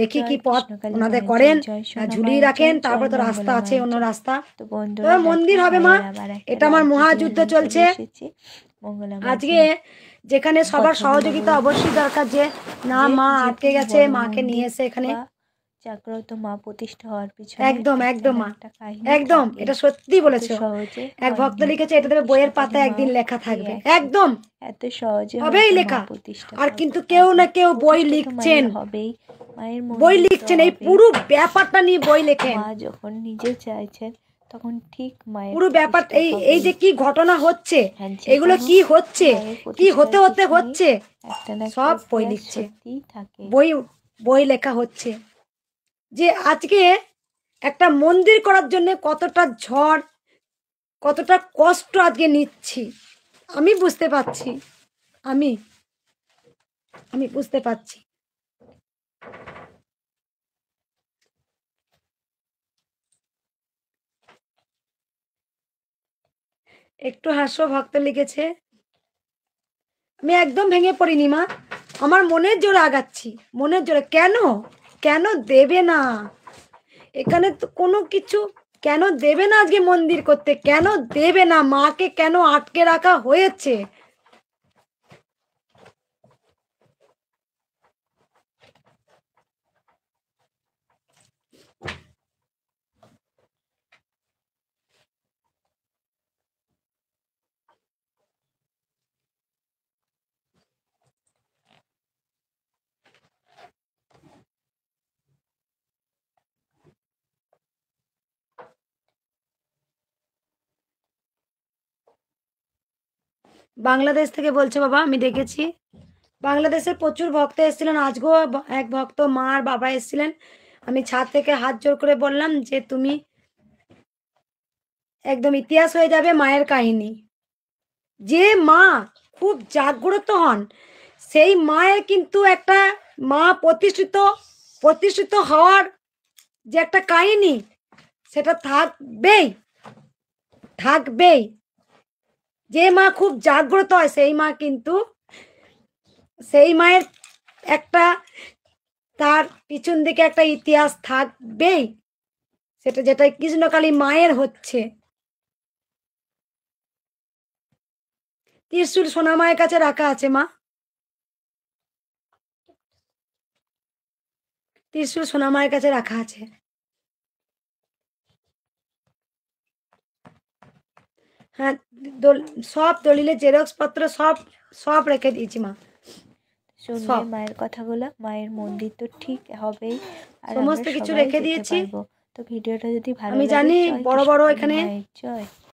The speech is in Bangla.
দেখি কি জয় পথ কৃষ্ণকালী ওনাদের মায়ের করেন, জয়, জয় সোনা ঝুলিয়ে মায়ের রাখেন, জয়, তারপর জয় তো রাস্তা মঙ্গলা আছে, মায়ের অন্য জয়। রাস্তা। তো বন্ধুরা তবে দেখো, মন্দির হবে মা, মায়ের আবার একটা এটা আমার লাইভ ভিডিও মহাযুদ্ধ নিয়ে চলে চলছে এসেছি। মঙ্গলা মায়ের আজকে, যেখানে সবার কথাগুলো সহযোগিতা বলবো, অবশ্যই দরকার। যে না যে মা যে আটকে কোনো গেছে, বড় মাকে নিয়ে মন্দির এসে এখানে। বা জাগ্রত মা প্রতিষ্ঠা হওয়ার পিছনে একদম একটা একদম না মা, একটা কাহিনী একদম থাকে। এটা সত্যি এত বলেছো। সহজে এক হয়নি। ভক্ত লিখেছে, তো এটা দেবে বইয়ের কৃষ্ণকালী পাতায় একদিন মাও লেখা সেই থাকবে। একই, একদম এত সহজে হবেই হয়তো মা লেখা। প্রতিষ্ঠা আর করতে কিন্তু কেউ পারবে। না কেউ বই প্রতিষ্ঠা তো লিখছেন, মায়ের হবেই, মায়ের বই মন্দির তো লিখছেন, এই হবেই। পুরো ব্যাপারটা নিয়ে বই লেখেন। মা যখন নিজে চাইছেন তখন ঠিক মায়ের পুরো ব্যাপার প্রতিষ্ঠা এই এই হবেই। যে কি ঘটনা হচ্ছে, আর যে এগুলো কোনো কি হচ্ছে, মায়ের কি হতে প্রতিষ্ঠার হতে পিছনেই হচ্ছে, একটা না একটা সব বই ইতিহাস লিখছে, সত্যিই থাকে। বই বই লেখা হচ্ছে। যে আজকে একটা মন্দির করার জন্য কতটা ঝড়, কতটা কষ্ট আজকে নিচ্ছি, আমি বুঝতে পারছি। আমি আমি বুঝতে পারছি। একটু হাস্য ভক্ত লিখেছে, আমি একদম ভেঙে পড়িনি মা, আমার মনের জোরে আগাচ্ছি, মনের জোরে। কেন কেন দেবে না এখানে তো কোনো কিছু, কেন দেবে না আজকে মন্দির করতে, কেন দেবে না, মাকে কেন আটকে রাখা হয়েছে? বাংলাদেশ থেকে বলছে বাবা, আমি দেখেছি বাংলাদেশের প্রচুর ভক্ত এসেছিলেন। আজকেও এক ভক্ত মা আর বাবা এসেছিলেন। আমি ছাদ থেকে হাত জোর করে বললাম যে তুমি একদম ইতিহাস হয়ে যাবে মায়ের কাহিনী। যে মা খুব জাগ্রত হন, সেই মায়ের কিন্তু একটা মা প্রতিষ্ঠিত প্রতিষ্ঠিত হওয়ার যে একটা কাহিনী, সেটা থাকবেই, থাকবেই। যে মা খুব জাগ্রত হয়, সেই মা কিন্তু, সেই মায়ের একটা, তার পিছন দিকে একটা ইতিহাস থাকবেই, সেটা যেটা কৃষ্ণকালী মায়ের হচ্ছে। ত্রিশূল সোনা মায়ের কাছে রাখা আছে মা, ত্রিশূল সোনা মায়ের কাছে রাখা আছে। হ্যাঁ, সব দলিলের জেরক্স পত্র সব সব রেখে দিয়েছি মা, শুনলে সব মায়ের কথাগুলো, মায়ের মন্দির তো ঠিক হবেই, আর আমরা সমস্ত কিছু সবাই রেখে যেতে দিয়েছি। পারবো। তো ভিডিওটা যদি ভালো আমি লাগে, জানি জয় বড় বড় কৃষ্ণকালী এখানে মায়ের জয়।